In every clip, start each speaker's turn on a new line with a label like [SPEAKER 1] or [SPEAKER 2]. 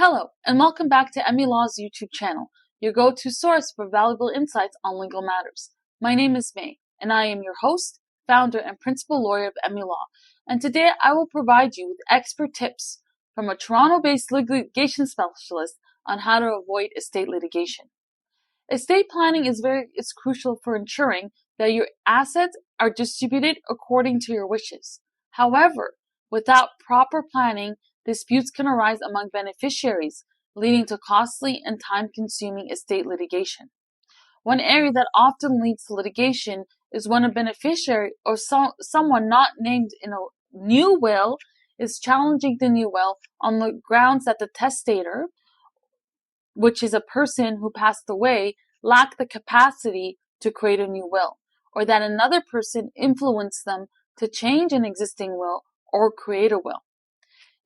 [SPEAKER 1] Hello, and welcome back to Emmy Law's YouTube channel, your go-to source for valuable insights on legal matters. My name is May, and I am your host, founder, and principal lawyer of Emmy Law. And today I will provide you with expert tips from a Toronto-based litigation specialist on how to avoid estate litigation. Estate planning is crucial for ensuring that your assets are distributed according to your wishes. However, without proper planning, disputes can arise among beneficiaries, leading to costly and time-consuming estate litigation. One area that often leads to litigation is when a beneficiary or someone not named in a new will is challenging the new will on the grounds that the testator, which is a person who passed away, lacked the capacity to create a new will, or that another person influenced them to change an existing will or create a will.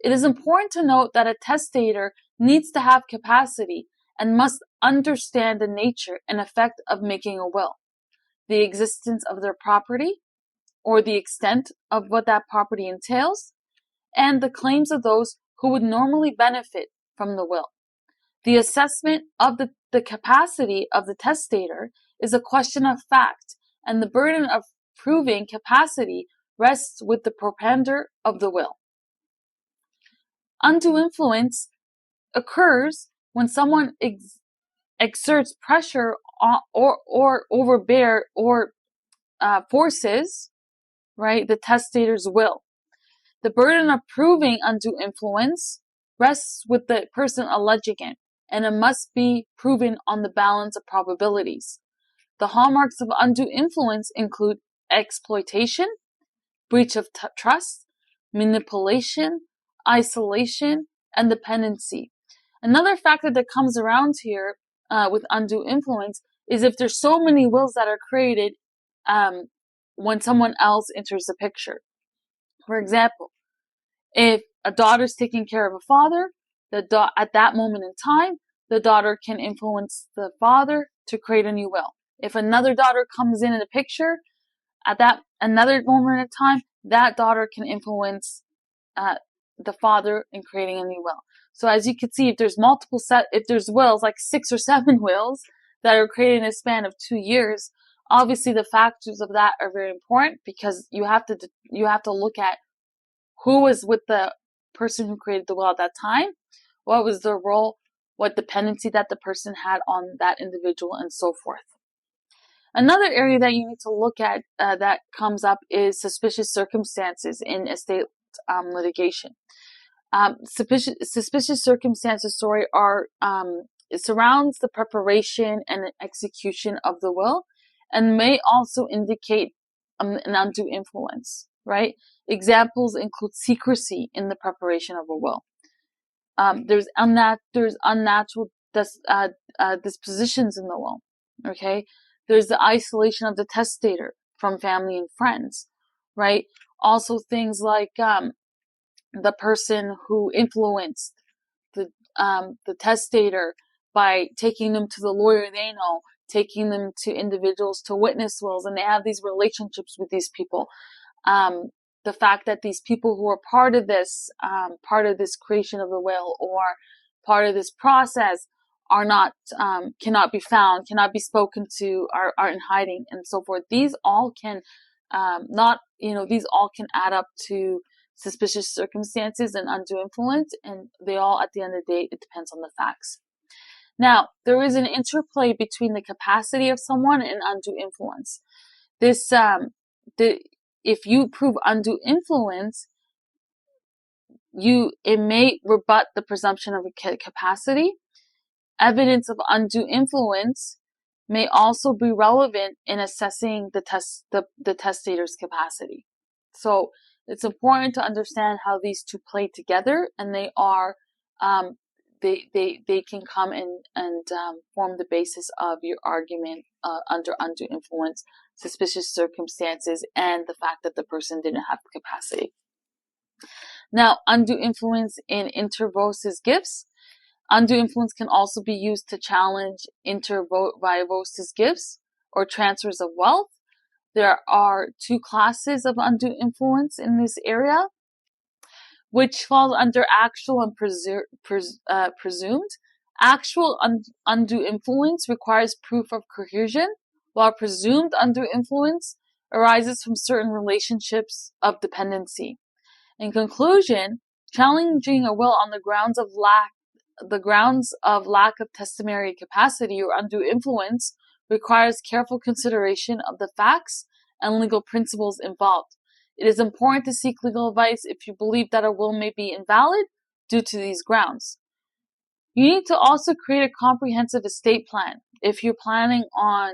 [SPEAKER 1] It is important to note that a testator needs to have capacity and must understand the nature and effect of making a will, the existence of their property, or the extent of what that property entails, and the claims of those who would normally benefit from the will. The assessment of the capacity of the testator is a question of fact, and the burden of proving capacity rests with the propounder of the will. Undue influence occurs when someone exerts pressure or overbear or forces, right, the testator's will. The burden of proving undue influence rests with the person alleging it, and it must be proven on the balance of probabilities. The hallmarks of undue influence include exploitation, breach of trust, manipulation, isolation, and dependency. Another factor that comes around here with undue influence is if there's so many wills that are created when someone else enters the picture. For example, if a daughter's taking care of a father, at that moment in time, the daughter can influence the father to create a new will. If another daughter comes in the picture, at that another moment in time, that daughter can influence the father in creating a new will. So as you can see, if there's wills, like 6 or 7 wills that are created in a span of 2 years, obviously the factors of that are very important because you have to look at who was with the person who created the will at that time, what was their role, what dependency that the person had on that individual, and so forth. Another area that you need to look at that comes up is suspicious circumstances in estate litigation. Suspicious circumstances, it surrounds the preparation and execution of the will, and may also indicate an undue influence, right? Examples include secrecy in the preparation of a will. There's unnatural dispositions in the will, okay? There's the isolation of the testator from family and friends, right? Also things like the person who influenced the testator by taking them to the lawyer they know, taking them to individuals to witness wills, and they have these relationships with these people. The fact that these people who are part of this creation of the will or part of this process are not, cannot be found, cannot be spoken to, are in hiding, and so forth. These all can these all can add up to suspicious circumstances and undue influence, and they all, at the end of the day, it depends on the facts. Now, there is an interplay between the capacity of someone and undue influence. If you prove undue influence, it may rebut the presumption of a capacity. Evidence of undue influence may also be relevant in assessing the testator's capacity. So it's important to understand how these two play together, and they are they can come and form the basis of your argument under undue influence, suspicious circumstances, and the fact that the person didn't have the capacity. Now, undue influence in inter vos gifts. Undue influence can also be used to challenge inter vos gifts or transfers of wealth. There are 2 classes of undue influence in this area. which falls under actual and presumed. Actual undue influence requires proof of coercion, while presumed undue influence arises from certain relationships of dependency. In conclusion, challenging a will on the grounds of lack of testamentary capacity or undue influence requires careful consideration of the facts and legal principles involved. It is important to seek legal advice if you believe that a will may be invalid due to these grounds. You need to also create a comprehensive estate plan if you're planning on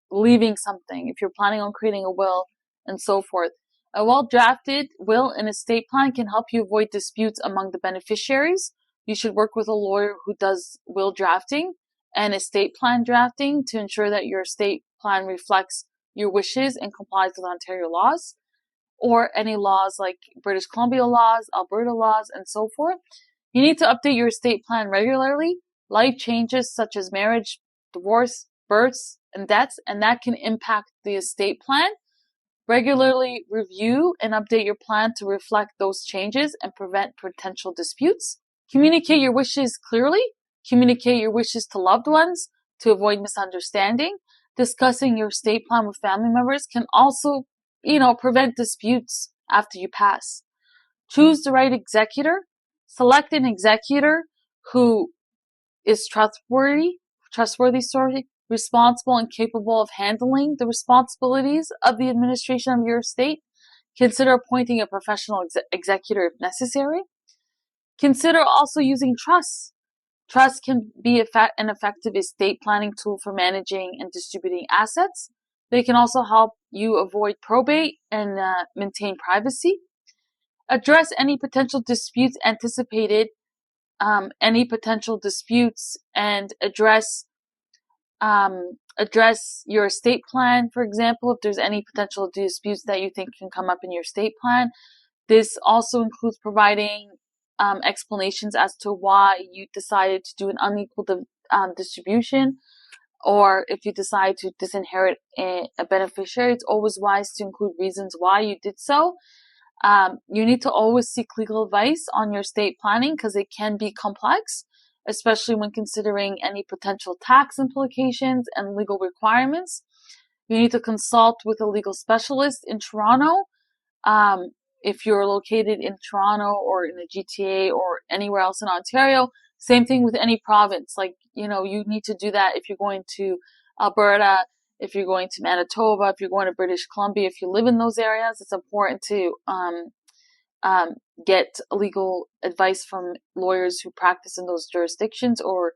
[SPEAKER 1] leaving something, if you're planning on creating a will, and so forth. A well-drafted will and estate plan can help you avoid disputes among the beneficiaries. You should work with a lawyer who does will drafting and estate plan drafting to ensure that your estate plan reflects your wishes and complies with Ontario laws, or any laws like British Columbia laws, Alberta laws, and so forth. You need to update your estate plan regularly. Life changes such as marriage, divorce, births, and deaths, and that can impact the estate plan. Regularly review and update your plan to reflect those changes and prevent potential disputes. Communicate your wishes clearly. Communicate your wishes to loved ones to avoid misunderstanding. Discussing your estate plan with family members can also, prevent disputes after you pass. Choose the right executor. Select an executor who is trustworthy, responsible and capable of handling the responsibilities of the administration of your estate. Consider appointing a professional executor if necessary. Consider also using trusts. Trusts can be an effective estate planning tool for managing and distributing assets. They can also help you avoid probate and maintain privacy. Address any potential disputes anticipated, and address your estate plan, for example, if there's any potential disputes that you think can come up in your estate plan. This also includes providing explanations as to why you decided to do an unequal distribution, or if you decide to disinherit a beneficiary. It's always wise to include reasons why you did so. You need to always seek legal advice on your estate planning because it can be complex, especially when considering any potential tax implications and legal requirements. You need to consult with a legal specialist in Toronto. If you're located in Toronto or in the GTA or anywhere else in Ontario, same thing with any province. You need to do that if you're going to Alberta, if you're going to Manitoba, if you're going to British Columbia. If you live in those areas, it's important to get legal advice from lawyers who practice in those jurisdictions, or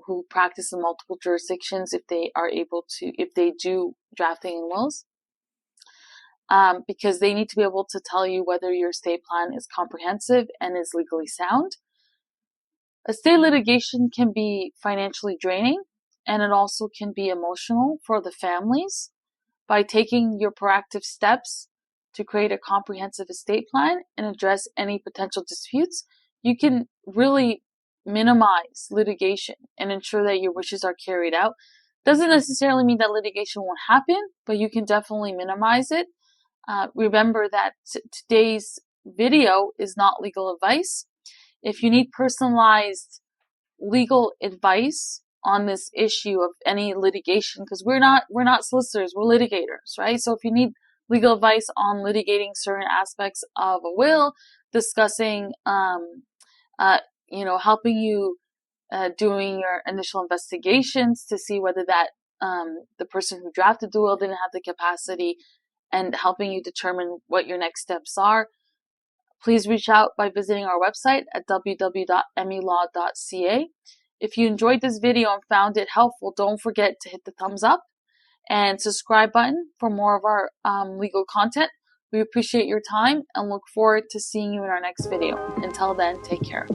[SPEAKER 1] who practice in multiple jurisdictions if they do drafting and wills. Because they need to be able to tell you whether your estate plan is comprehensive and is legally sound. Estate litigation can be financially draining, and it also can be emotional for the families. By taking your proactive steps to create a comprehensive estate plan and address any potential disputes, you can really minimize litigation and ensure that your wishes are carried out. Doesn't necessarily mean that litigation won't happen, but you can definitely minimize it. Remember that today's video is not legal advice. If you need personalized legal advice on this issue of any litigation, because we're not solicitors, we're litigators, right? So if you need legal advice on litigating certain aspects of a will, discussing, helping you doing your initial investigations to see whether that the person who drafted the will didn't have the capacity, and helping you determine what your next steps are, please reach out by visiting our website at www.melaw.ca. If you enjoyed this video and found it helpful, don't forget to hit the thumbs up and subscribe button for more of our legal content. We appreciate your time and look forward to seeing you in our next video. Until then, take care.